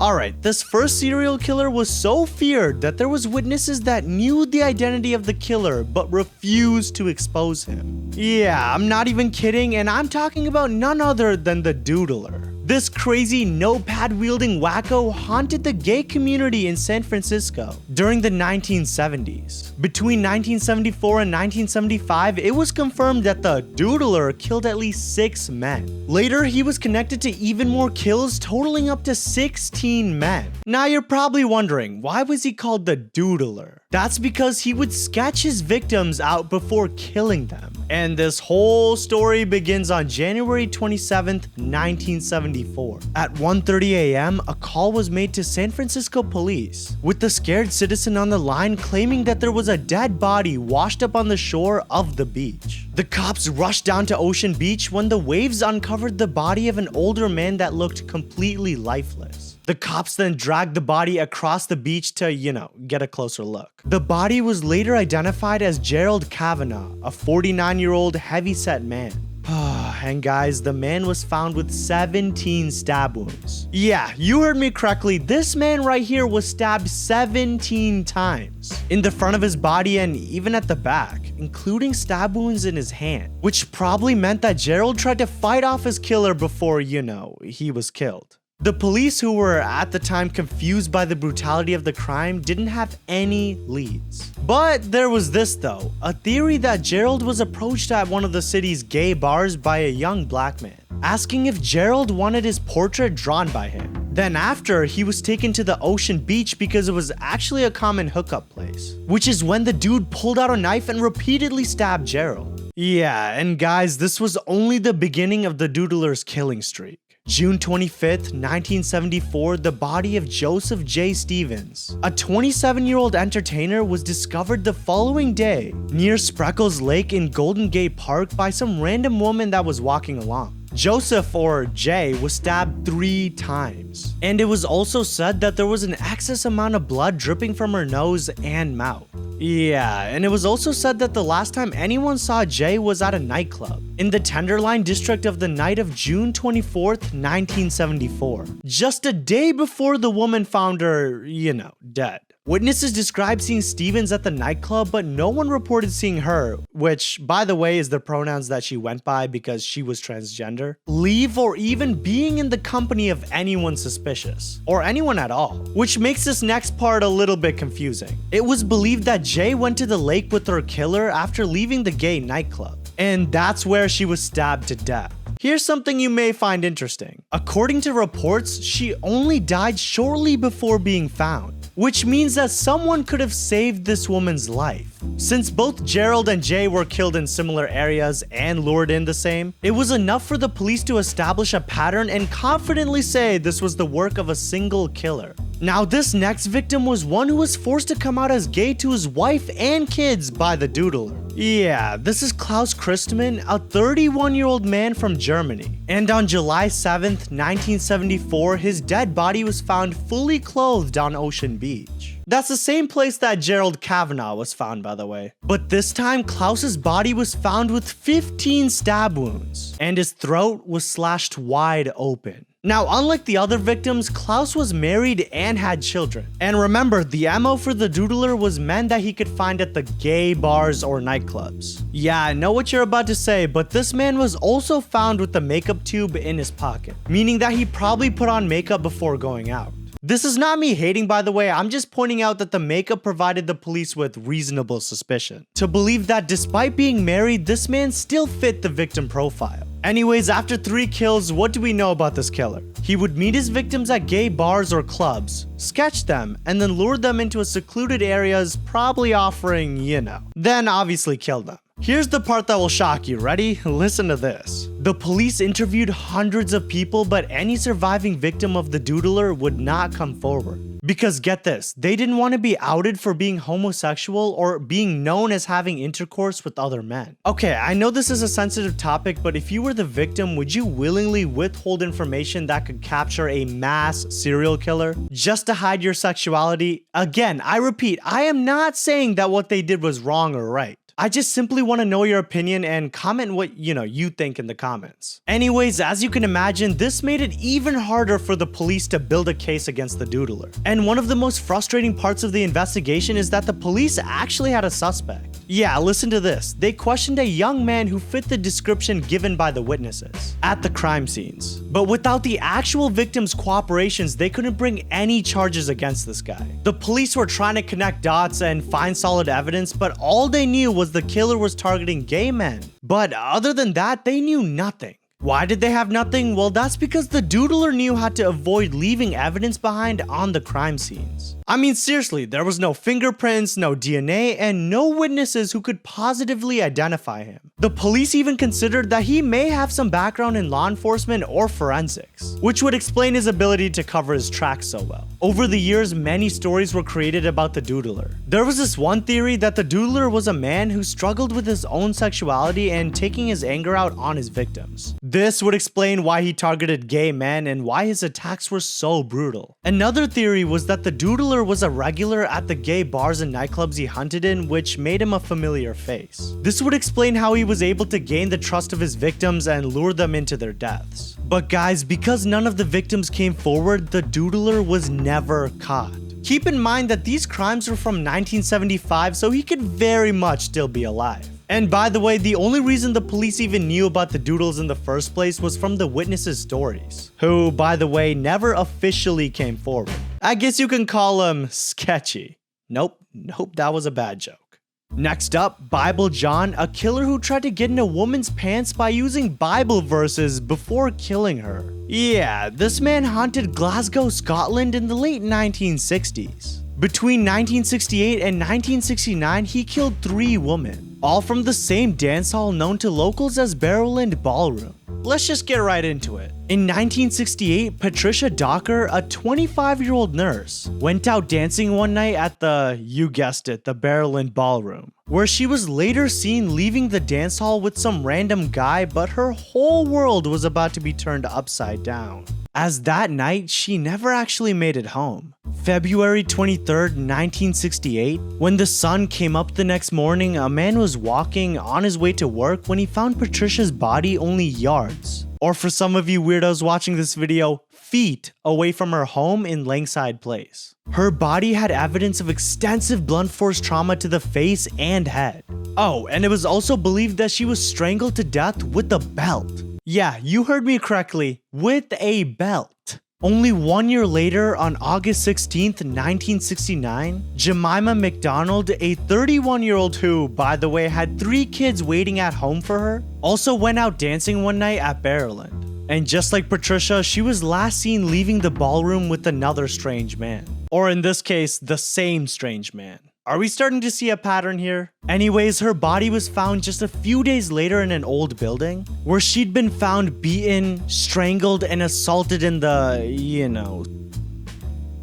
Alright, this first serial killer was so feared that there was witnesses that knew the identity of the killer but refused to expose him. Yeah, I'm not even kidding, and I'm talking about none other than the Doodler. This crazy notepad-wielding wacko haunted the gay community in San Francisco during the 1970s. Between 1974 and 1975, it was confirmed that the Doodler killed at least 6 men. Later, he was connected to even more kills, totaling up to 16 men. Now you're probably wondering, why was he called the Doodler? That's because he would sketch his victims out before killing them. And this whole story begins on January 27th, 1974. At 1:30 a.m., a call was made to San Francisco police, with the scared citizen on the line claiming that there was a dead body washed up on the shore of the beach. The cops rushed down to Ocean Beach when the waves uncovered the body of an older man that looked completely lifeless. The cops then dragged the body across the beach to, get a closer look. The body was later identified as Gerald Kavanaugh, a 49-year-old heavyset man. And guys, the man was found with 17 stab wounds. Yeah, you heard me correctly. This man right here was stabbed 17 times. In the front of his body and even at the back, including stab wounds in his hand. Which probably meant that Gerald tried to fight off his killer before, he was killed. The police, who were at the time confused by the brutality of the crime, didn't have any leads. But there was this though, a theory that Gerald was approached at one of the city's gay bars by a young black man, asking if Gerald wanted his portrait drawn by him. Then after, he was taken to the Ocean Beach because it was actually a common hookup place, which is when the dude pulled out a knife and repeatedly stabbed Gerald. Yeah, and guys, this was only the beginning of the Doodler's killing streak. June 25th, 1974, the body of Joseph J. Stevens, a 27-year-old entertainer, was discovered the following day near Spreckles Lake in Golden Gate Park by some random woman that was walking along. Joseph, or Jay, was stabbed 3 times. And it was also said that there was an excess amount of blood dripping from her nose and mouth. Yeah, and it was also said that the last time anyone saw Jay was at a nightclub in the Tenderloin district of the night of June 24th, 1974. Just a day before the woman found her, dead. Witnesses described seeing Stevens at the nightclub, but no one reported seeing her, which, by the way, is the pronouns that she went by because she was transgender, leave or even being in the company of anyone suspicious, or anyone at all, which makes this next part a little bit confusing. It was believed that Jay went to the lake with her killer after leaving the gay nightclub, and that's where she was stabbed to death. Here's something you may find interesting. According to reports, she only died shortly before being found, which means that someone could have saved this woman's life. Since both Gerald and Jay were killed in similar areas and lured in the same, it was enough for the police to establish a pattern and confidently say this was the work of a single killer. Now, this next victim was one who was forced to come out as gay to his wife and kids by the Doodler. Yeah, this is Klaus Christmann, a 31-year-old man from Germany. And on July 7th, 1974, his dead body was found fully clothed on Ocean Beach. That's the same place that Gerald Kavanaugh was found, by the way. But this time, Klaus's body was found with 15 stab wounds, and his throat was slashed wide open. Now, unlike the other victims, Klaus was married and had children. And remember, the MO for the Doodler was men that he could find at the gay bars or nightclubs. Yeah, I know what you're about to say, but this man was also found with the makeup tube in his pocket, meaning that he probably put on makeup before going out. This is not me hating, by the way, I'm just pointing out that the makeup provided the police with reasonable suspicion to believe that despite being married, this man still fit the victim profile. Anyways, after 3 kills, what do we know about this killer? He would meet his victims at gay bars or clubs, sketch them, and then lure them into a secluded areas, probably offering, then obviously kill them. Here's the part that will shock you. Ready? Listen to this. The police interviewed hundreds of people, but any surviving victim of the Doodler would not come forward. Because get this, they didn't want to be outed for being homosexual or being known as having intercourse with other men. Okay, I know this is a sensitive topic, but if you were the victim, would you willingly withhold information that could capture a mass serial killer just to hide your sexuality? Again, I repeat, I am not saying that what they did was wrong or right. I just simply want to know your opinion and comment what, you think in the comments. Anyways, as you can imagine, this made it even harder for the police to build a case against the doodler. And one of the most frustrating parts of the investigation is that the police actually had a suspect. Yeah, listen to this. They questioned a young man who fit the description given by the witnesses at the crime scenes. But without the actual victim's cooperations, they couldn't bring any charges against this guy. The police were trying to connect dots and find solid evidence, but all they knew was the killer was targeting gay men. But other than that, they knew nothing. Why did they have nothing? Well, that's because the doodler knew how to avoid leaving evidence behind on the crime scenes. I mean, seriously, there was no fingerprints, no DNA, and no witnesses who could positively identify him. The police even considered that he may have some background in law enforcement or forensics, which would explain his ability to cover his tracks so well. Over the years, many stories were created about the doodler. There was this one theory that the doodler was a man who struggled with his own sexuality and taking his anger out on his victims. This would explain why he targeted gay men and why his attacks were so brutal. Another theory was that the doodler was a regular at the gay bars and nightclubs he hunted in, which made him a familiar face. This would explain how he was able to gain the trust of his victims and lure them into their deaths. But guys, because none of the victims came forward, the doodler was never caught. Keep in mind that these crimes were from 1975, so he could very much still be alive. And by the way, the only reason the police even knew about the doodles in the first place was from the witnesses' stories, who, by the way, never officially came forward. I guess you can call them sketchy. Nope, that was a bad joke. Next up, Bible John, a killer who tried to get in a woman's pants by using Bible verses before killing her. Yeah, this man haunted Glasgow, Scotland in the late 1960s. Between 1968 and 1969, he killed 3 women, all from the same dance hall known to locals as Barrowland Ballroom. Let's just get right into it. In 1968, Patricia Docker, a 25-year-old nurse, went out dancing one night at the, you guessed it, the Barrowland Ballroom, where she was later seen leaving the dance hall with some random guy, but her whole world was about to be turned upside down, as that night she never actually made it home. February 23rd, 1968, when the sun came up the next morning, a man was walking on his way to work when he found Patricia's body only yards, or for some of you weirdos watching this video, feet away from her home in Langside Place. Her body had evidence of extensive blunt force trauma to the face and head. Oh, and it was also believed that she was strangled to death with a belt. Yeah, you heard me correctly, with a belt. Only 1 year later, on August 16th, 1969, Jemima McDonald, a 31-year-old who, by the way, had 3 kids waiting at home for her, also went out dancing one night at Barrowland. And just like Patricia, she was last seen leaving the ballroom with another strange man. Or in this case, the same strange man. Are we starting to see a pattern here? Anyways, her body was found just a few days later in an old building, where she'd been found beaten, strangled, and assaulted in the,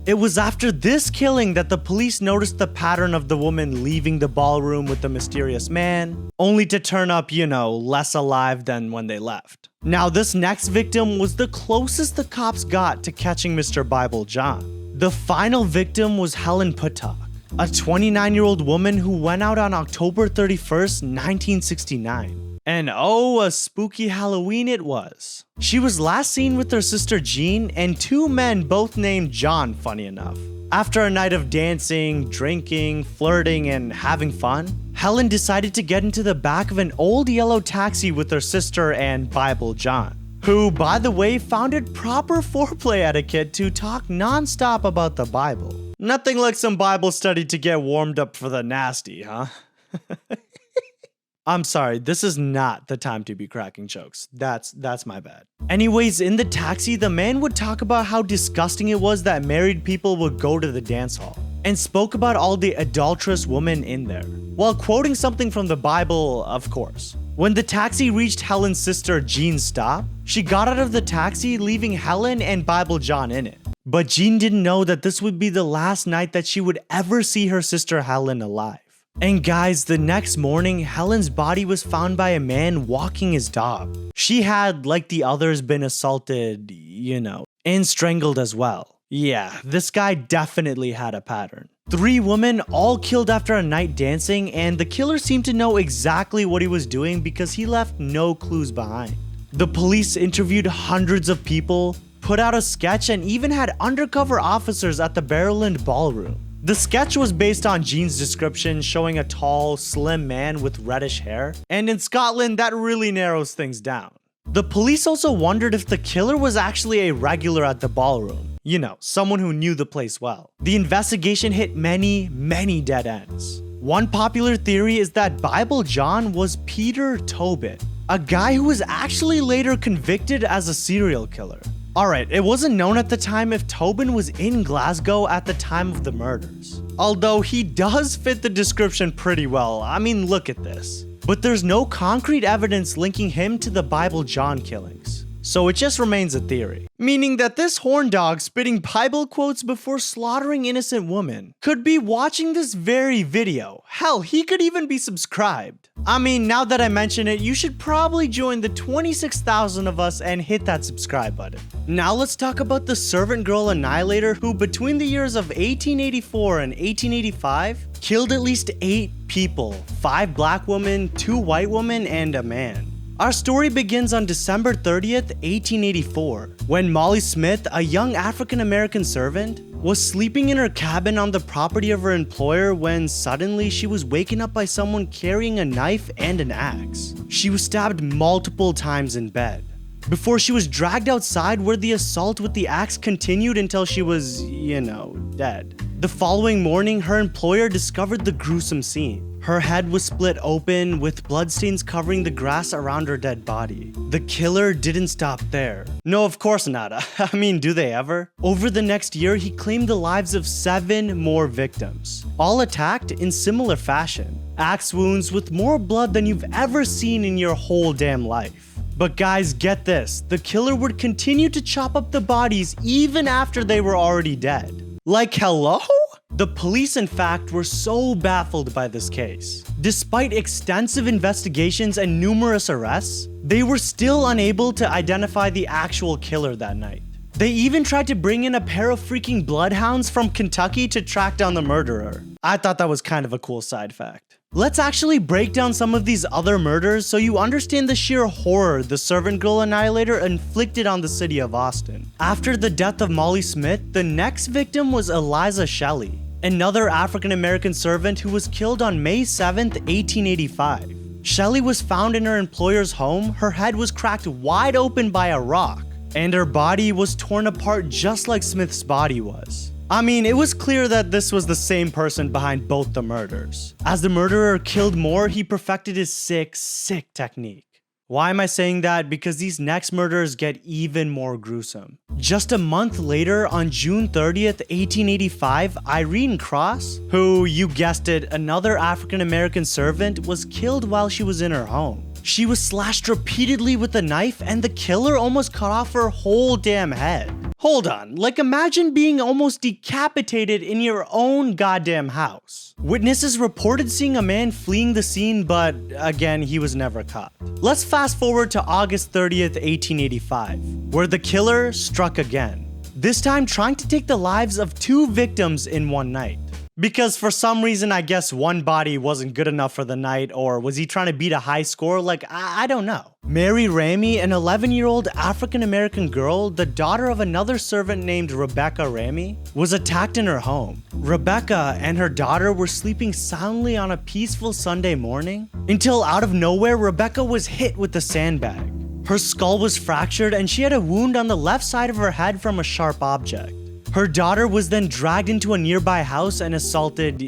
It was after this killing that the police noticed the pattern of the woman leaving the ballroom with the mysterious man, only to turn up, less alive than when they left. Now, this next victim was the closest the cops got to catching Mr. Bible John. The final victim was Helen Puttock, a 29-year-old woman who went out on October 31st, 1969. And oh, a spooky Halloween it was. She was last seen with her sister Jean and 2 men both named John, funny enough. After a night of dancing, drinking, flirting, and having fun, Helen decided to get into the back of an old yellow taxi with her sister and Bible John, who, by the way, found it proper foreplay etiquette to talk non-stop about the Bible. Nothing like some Bible study to get warmed up for the nasty, huh? I'm sorry, this is not the time to be cracking jokes. That's my bad. Anyways, in the taxi, the man would talk about how disgusting it was that married people would go to the dance hall, and spoke about all the adulterous women in there, while quoting something from the Bible, of course. When the taxi reached Helen's sister Jean's stop, she got out of the taxi, leaving Helen and Bible John in it. But Jean didn't know that this would be the last night that she would ever see her sister Helen alive. And guys, the next morning, Helen's body was found by a man walking his dog. She had, like the others, been assaulted, and strangled as well. Yeah, this guy definitely had a pattern. 3 women all killed after a night dancing, and the killer seemed to know exactly what he was doing because he left no clues behind. The police interviewed hundreds of people, put out a sketch, and even had undercover officers at the Barrowland Ballroom. The sketch was based on Jean's description, showing a tall, slim man with reddish hair, and in Scotland that really narrows things down. The police also wondered if the killer was actually a regular at the ballroom. You know, someone who knew the place well. The investigation hit many dead ends. One popular theory is that Bible John was Peter Tobin, a guy who was actually later convicted as a serial killer. Alright, it wasn't known at the time if Tobin was in Glasgow at the time of the murders. Although he does fit the description pretty well. I mean, look at this. But there's no concrete evidence linking him to the Bible John killings. So it just remains a theory. Meaning that this horn dog spitting Bible quotes before slaughtering innocent women could be watching this very video. Hell, he could even be subscribed. I mean, now that I mention it, you should probably join the 26,000 of us and hit that subscribe button. Now let's talk about the servant girl annihilator who between the years of 1884 and 1885 killed at least 8 people, 5 black women, 2 white women, and a man. Our story begins on December 30th, 1884, when Molly Smith, a young African-American servant, was sleeping in her cabin on the property of her employer when suddenly she was waken up by someone carrying a knife and an axe. She was stabbed multiple times in bed, before she was dragged outside where the assault with the axe continued until she was, dead. The following morning, her employer discovered the gruesome scene. Her head was split open, with bloodstains covering the grass around her dead body. The killer didn't stop there. No, of course not. I mean, do they ever? Over the next year, he claimed the lives of 7 more victims, all attacked in similar fashion. Axe wounds with more blood than you've ever seen in your whole damn life. But guys, get this. The killer would continue to chop up the bodies even after they were already dead. Like, hello? The police, in fact, were so baffled by this case. Despite extensive investigations and numerous arrests, they were still unable to identify the actual killer that night. They even tried to bring in a pair of freaking bloodhounds from Kentucky to track down the murderer. I thought that was kind of a cool side fact. Let's actually break down some of these other murders so you understand the sheer horror the servant girl annihilator inflicted on the city of Austin. After the death of Molly Smith, the next victim was Eliza Shelley, another African-American servant who was killed on May 7th, 1885. Shelley was found in her employer's home. Her head was cracked wide open by a rock, and her body was torn apart just like Smith's body was. I mean, it was clear that this was the same person behind both the murders. As the murderer killed more, he perfected his sick technique. Why am I saying that? Because these next murders get even more gruesome. Just a month later, on June 30th, 1885, Irene Cross, who, you guessed it, another African-American servant, was killed while she was in her home. She was slashed repeatedly with a knife, and the killer almost cut off her whole damn head. Hold on, like imagine being almost decapitated in your own goddamn house. Witnesses reported seeing a man fleeing the scene, but again, he was never caught. Let's fast forward to August 30th, 1885, where the killer struck again. This time trying to take the lives of 2 victims in one night. Because for some reason, I guess one body wasn't good enough for the night, or was he trying to beat a high score? Like, I don't know. Mary Ramey, an 11-year-old African-American girl, the daughter of another servant named Rebecca Ramey, was attacked in her home. Rebecca and her daughter were sleeping soundly on a peaceful Sunday morning, until out of nowhere, Rebecca was hit with a sandbag. Her skull was fractured, and she had a wound on the left side of her head from a sharp object. Her daughter was then dragged into a nearby house and assaulted,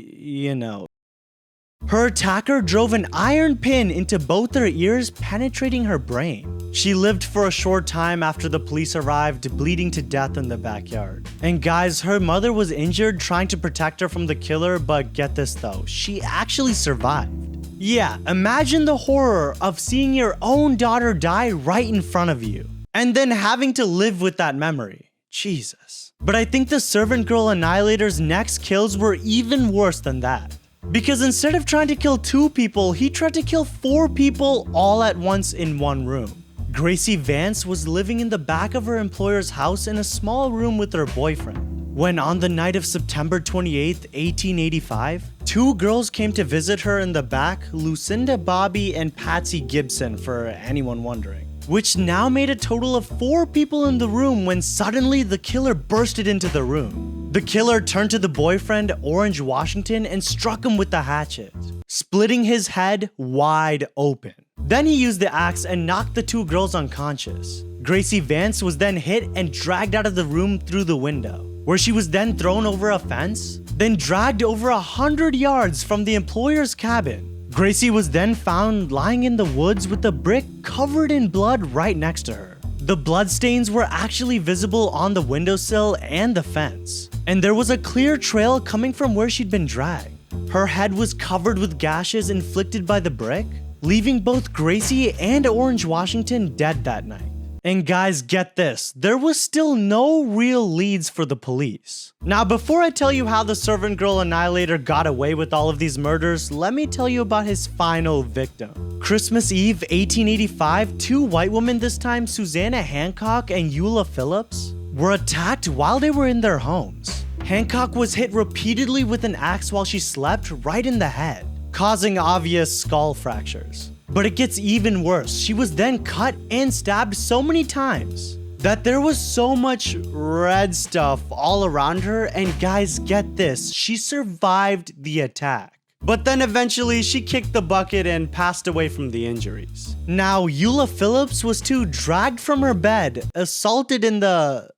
Her attacker drove an iron pin into both her ears, penetrating her brain. She lived for a short time after the police arrived, bleeding to death in the backyard. And guys, her mother was injured trying to protect her from the killer, but get this though, she actually survived. Yeah, imagine the horror of seeing your own daughter die right in front of you, and then having to live with that memory. Jesus. But I think the servant girl annihilator's next kills were even worse than that. Because instead of trying to kill 2 people, he tried to kill 4 people all at once in one room. Gracie Vance was living in the back of her employer's house in a small room with her boyfriend. when on the night of September 28, 1885, two girls came to visit her in the back, Lucinda Bobby and Patsy Gibson, for anyone wondering. Which now made a total of 4 people in the room when suddenly the killer bursted into the room. The killer turned to the boyfriend, Orange Washington, and struck him with the hatchet, splitting his head wide open. Then he used the axe and knocked the 2 girls unconscious. Gracie Vance was then hit and dragged out of the room through the window, where she was then thrown over a fence, then dragged over 100 yards from the employer's cabin. Gracie was then found lying in the woods with a brick covered in blood right next to her. The bloodstains were actually visible on the windowsill and the fence, and there was a clear trail coming from where she'd been dragged. Her head was covered with gashes inflicted by the brick, leaving both Gracie and Orange Washington dead that night. And guys, get this, there was still no real leads for the police. Now, before I tell you how the Servant Girl Annihilator got away with all of these murders, let me tell you about his final victim. Christmas Eve 1885, 2 white women, this time Susanna Hancock and Eula Phillips, were attacked while they were in their homes. Hancock was hit repeatedly with an axe while she slept right in the head, causing obvious skull fractures. But it gets even worse. She was then cut and stabbed so many times that there was so much red stuff all around her, and guys, get this, she survived the attack. But then eventually she kicked the bucket and passed away from the injuries. Now, Eula Phillips was too dragged from her bed, assaulted in the,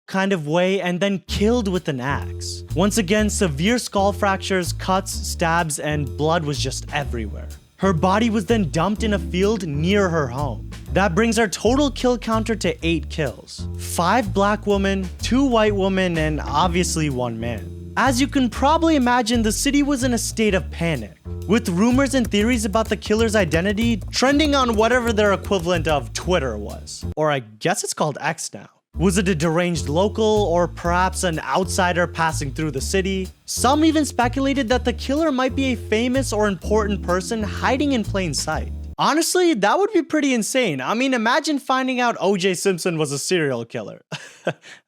kind of way, and then killed with an axe. Once again, severe skull fractures, cuts, stabs, and blood was just everywhere. Her body was then dumped in a field near her home. That brings our total kill counter to 8 kills. 5 black women, 2 white women, and obviously 1 man. As you can probably imagine, the city was in a state of panic, with rumors and theories about the killer's identity trending on whatever their equivalent of Twitter was. Or I guess it's called X now. Was it a deranged local, or perhaps an outsider passing through the city? Some even speculated that the killer might be a famous or important person hiding in plain sight. Honestly, that would be pretty insane. I mean, imagine finding out O.J. Simpson was a serial killer.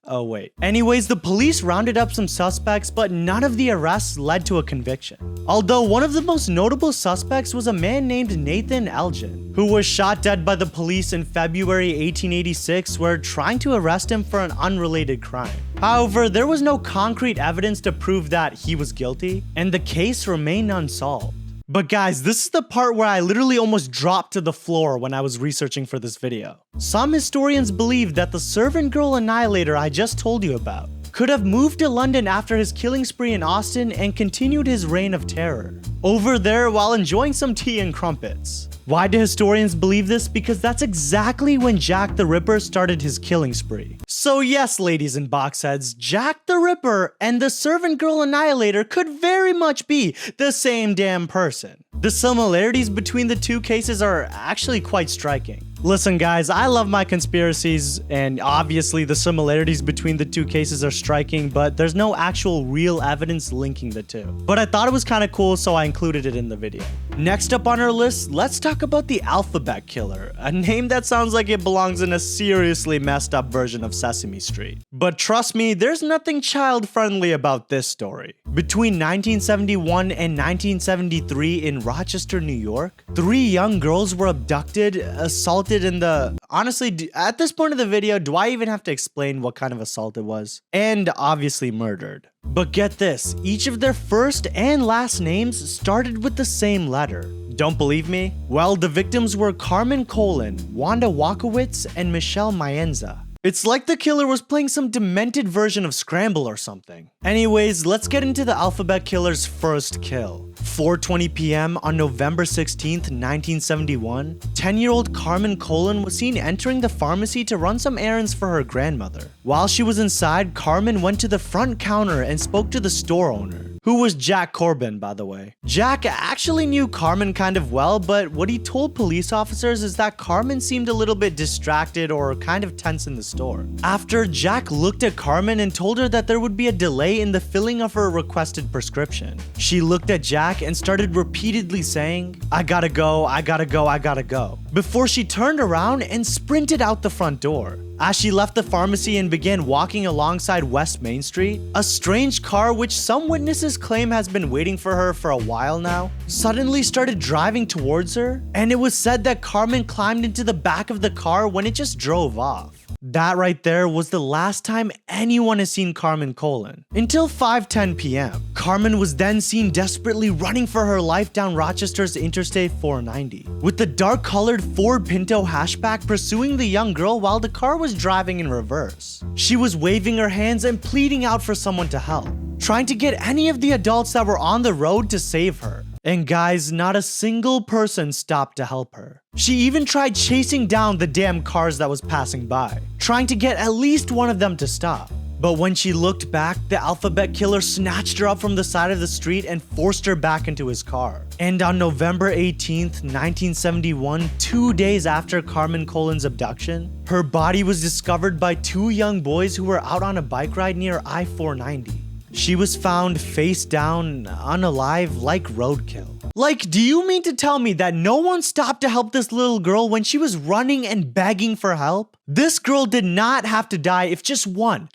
Oh wait. Anyways, the police rounded up some suspects, but none of the arrests led to a conviction. Although one of the most notable suspects was a man named Nathan Elgin, who was shot dead by the police in February 1886 while trying to arrest him for an unrelated crime. However, there was no concrete evidence to prove that he was guilty, and the case remained unsolved. But guys, this is the part where I literally almost dropped to the floor when I was researching for this video. Some historians believe that the Servant Girl Annihilator I just told you about could have moved to London after his killing spree in Austin and continued his reign of terror over there while enjoying some tea and crumpets. Why do historians believe this? Because that's exactly when Jack the Ripper started his killing spree. So yes, ladies and boxheads, Jack the Ripper and the Servant Girl Annihilator could very much be the same damn person. The similarities between the 2 cases are actually quite striking. Listen guys, I love my conspiracies, and obviously the similarities between the 2 cases are striking, but there's no actual real evidence linking the 2. But I thought it was kind of cool, so I included it in the video. Next up on our list, let's talk about the Alphabet Killer, a name that sounds like it belongs in a seriously messed up version of Sesame Street. But trust me, there's nothing child-friendly about this story. Between 1971 and 1973 in Rochester, New York, 3 young girls were abducted, assaulted in the... Honestly, at this point of the video, do I even have to explain what kind of assault it was? And obviously murdered. But get this, each of their first and last names started with the same letter. Don't believe me? Well, the victims were Carmen Colon, Wanda Wakowitz, and Michelle Maenza. It's like the killer was playing some demented version of Scramble or something. Anyways, let's get into the Alphabet Killer's first kill. 4:20 p.m. on November 16th, 1971, 10-year-old Carmen Colon was seen entering the pharmacy to run some errands for her grandmother. While she was inside, Carmen went to the front counter and spoke to the store owner, who was Jack Corbin, by the way. Jack actually knew Carmen kind of well, but what he told police officers is that Carmen seemed a little bit distracted or kind of tense in the store. After, Jack looked at Carmen and told her that there would be a delay in the filling of her requested prescription. She looked at Jack and started repeatedly saying, "I gotta go, I gotta go, I gotta go," before she turned around and sprinted out the front door. As she left the pharmacy and began walking alongside West Main Street, a strange car, which some witnesses claim has been waiting for her for a while now, suddenly started driving towards her, and it was said that Carmen climbed into the back of the car when it just drove off. That right there was the last time anyone has seen Carmen Colon. Until 5:10 p.m. Carmen was then seen desperately running for her life down Rochester's Interstate 490, with the dark-colored Ford Pinto hatchback pursuing the young girl while the car was driving in reverse. She was waving her hands and pleading out for someone to help, trying to get any of the adults that were on the road to save her. And guys, not a single person stopped to help her. She even tried chasing down the damn cars that was passing by, trying to get at least one of them to stop. But when she looked back, the alphabet killer snatched her up from the side of the street and forced her back into his car. And on November 18th, 1971, 2 days after Carmen Colon's abduction, her body was discovered by two young boys who were out on a bike ride near I-490. She was found face down, unalive, like roadkill. Like, do you mean to tell me that no one stopped to help this little girl when she was running and begging for help? This girl did not have to die if just one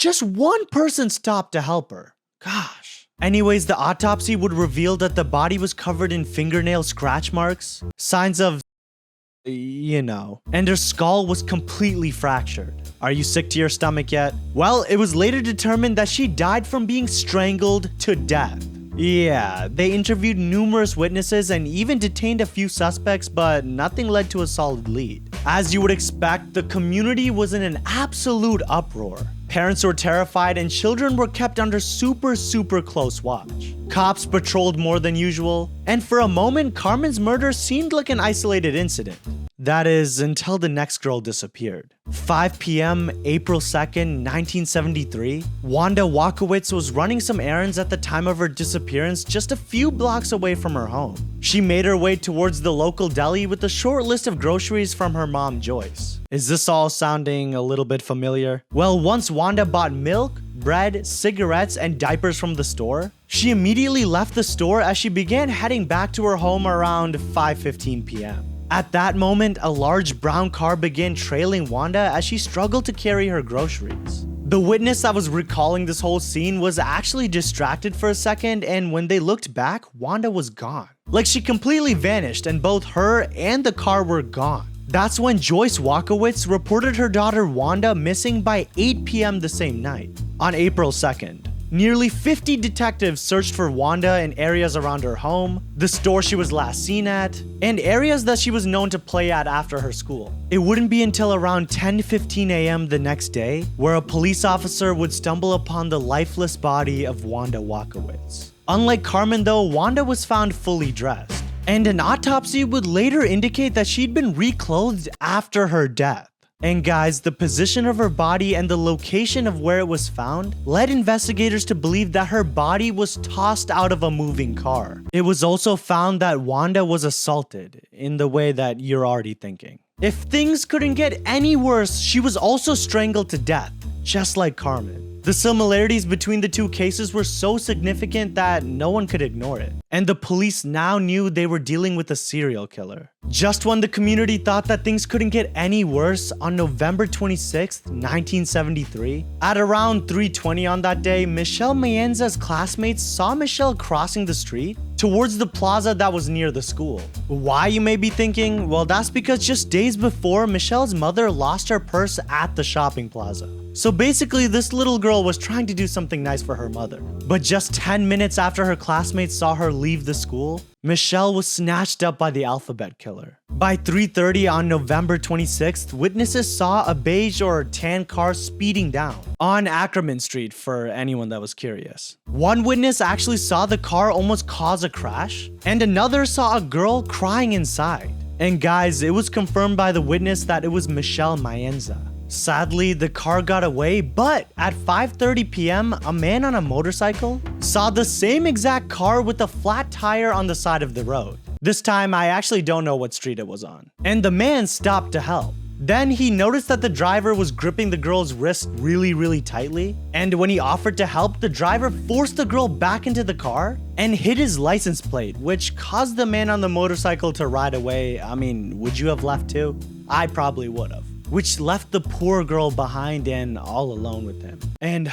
person stopped to help her. Gosh. Anyways, the autopsy would reveal that the body was covered in fingernail scratch marks, signs of, you know, and her skull was completely fractured. Are you sick to your stomach yet? Well, it was later determined that she died from being strangled to death. Yeah, they interviewed numerous witnesses and even detained a few suspects, but nothing led to a solid lead. As you would expect, the community was in an absolute uproar. Parents were terrified and children were kept under super close watch. Cops patrolled more than usual, and for a moment, Carmen's murder seemed like an isolated incident. That is, until the next girl disappeared. 5 p.m., April 2nd, 1973, Wanda Walkowicz was running some errands at the time of her disappearance just a few blocks away from her home. She made her way towards the local deli with a short list of groceries from her mom, Joyce. Is this all sounding a little bit familiar? Well, once Wanda bought milk, bread, cigarettes, and diapers from the store, she immediately left the store as she began heading back to her home around 5:15 p.m. At that moment, a large brown car began trailing Wanda as she struggled to carry her groceries. The witness that was recalling this whole scene was actually distracted for a second, and when they looked back, Wanda was gone. Like, she completely vanished and both her and the car were gone. That's when Joyce Walkowicz reported her daughter Wanda missing by 8 p.m. the same night. On April 2nd, nearly 50 detectives searched for Wanda in areas around her home, the store she was last seen at, and areas that she was known to play at after her school. It wouldn't be until around 10:15 a.m. the next day where a police officer would stumble upon the lifeless body of Wanda Walkowicz. Unlike Carmen though, Wanda was found fully dressed, and an autopsy would later indicate that she'd been reclothed after her death. And guys, the position of her body and the location of where it was found led investigators to believe that her body was tossed out of a moving car. It was also found that Wanda was assaulted in the way that you're already thinking. If things couldn't get any worse, she was also strangled to death, just like Carmen. The similarities between the two cases were so significant that no one could ignore it. And the police now knew they were dealing with a serial killer. Just when the community thought that things couldn't get any worse, on November 26th, 1973, at around 3:20 on that day, Michelle Mayenza's classmates saw Michelle crossing the street towards the plaza that was near the school. Why, you may be thinking? Well, that's because just days before, Michelle's mother lost her purse at the shopping plaza. So basically, this little girl was trying to do something nice for her mother. But just 10 minutes after her classmates saw her leave the school, Michelle was snatched up by the alphabet killer. By 3:30 on November 26th, witnesses saw a beige or tan car speeding down on Ackerman Street, for anyone that was curious. One witness actually saw the car almost cause a crash, and another saw a girl crying inside. And guys, it was confirmed by the witness that it was Michelle Mayenza. Sadly, the car got away, but at 5:30 p.m., a man on a motorcycle saw the same exact car with a flat tire on the side of the road. This time, I actually don't know what street it was on. And the man stopped to help. Then he noticed that the driver was gripping the girl's wrist really tightly, and when he offered to help, the driver forced the girl back into the car and hit his license plate, which caused the man on the motorcycle to ride away. I mean, would you have left too? I probably would have. which left the poor girl behind and all alone with him. And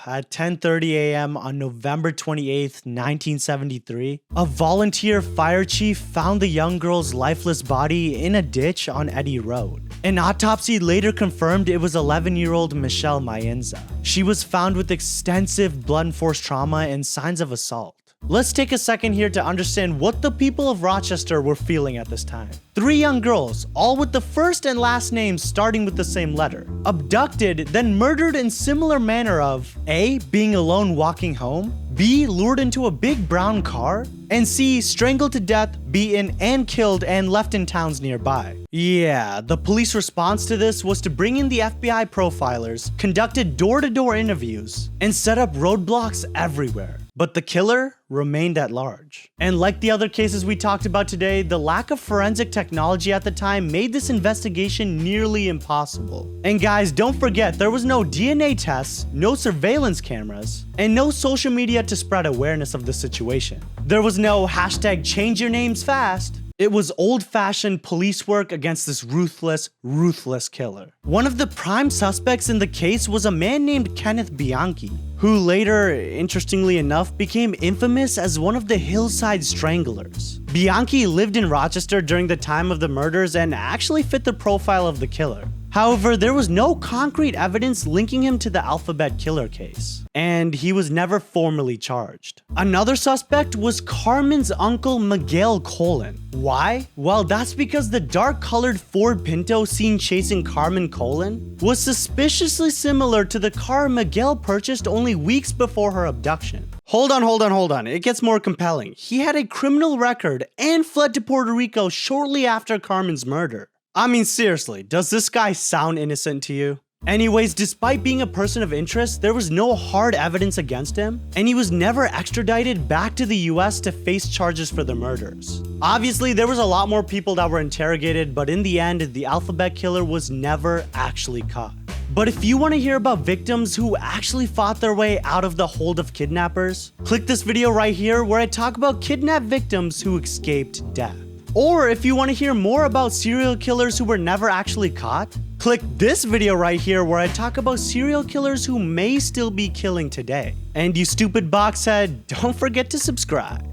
at 10:30 a.m. on November 28th, 1973, a volunteer fire chief found the young girl's lifeless body in a ditch on Eddy Road. An autopsy later confirmed it was 11-year-old Michelle Mayenza. She was found with extensive blunt force trauma and signs of assault. Let's take a second here to understand what the people of Rochester were feeling at this time. 3 young girls, all with the first and last names starting with the same letter, abducted, then murdered in similar manner of A. being alone walking home, B. lured into a big brown car, and C. strangled to death, beaten, and killed and left in towns nearby. Yeah, the police response to this was to bring in the FBI profilers, conducted door-to-door interviews, and set up roadblocks everywhere. But the killer remained at large. And like the other cases we talked about today, the lack of forensic technology at the time made this investigation nearly impossible. And guys, don't forget, there was no DNA tests, no surveillance cameras, and no social media to spread awareness of the situation. There was no hashtag change your names fast. It was old-fashioned police work against this ruthless killer. One of the prime suspects in the case was a man named Kenneth Bianchi, who later, interestingly enough, became infamous as one of the Hillside Stranglers. Bianchi lived in Rochester during the time of the murders and actually fit the profile of the killer. However, there was no concrete evidence linking him to the Alphabet Killer case, and he was never formally charged. Another suspect was Carmen's uncle Miguel Colon. Why? Well, that's because the dark-colored Ford Pinto seen chasing Carmen Colon was suspiciously similar to the car Miguel purchased only weeks before her abduction. Hold on, it gets more compelling. He had a criminal record and fled to Puerto Rico shortly after Carmen's murder. I mean, seriously, does this guy sound innocent to you? Anyways, despite being a person of interest, there was no hard evidence against him, and he was never extradited back to the US to face charges for the murders. Obviously, there was a lot more people that were interrogated, but in the end, the Alphabet Killer was never actually caught. But if you want to hear about victims who actually fought their way out of the hold of kidnappers, click this video right here where I talk about kidnapped victims who escaped death. Or if you want to hear more about serial killers who were never actually caught, click this video right here where I talk about serial killers who may still be killing today. And you stupid boxhead, don't forget to subscribe.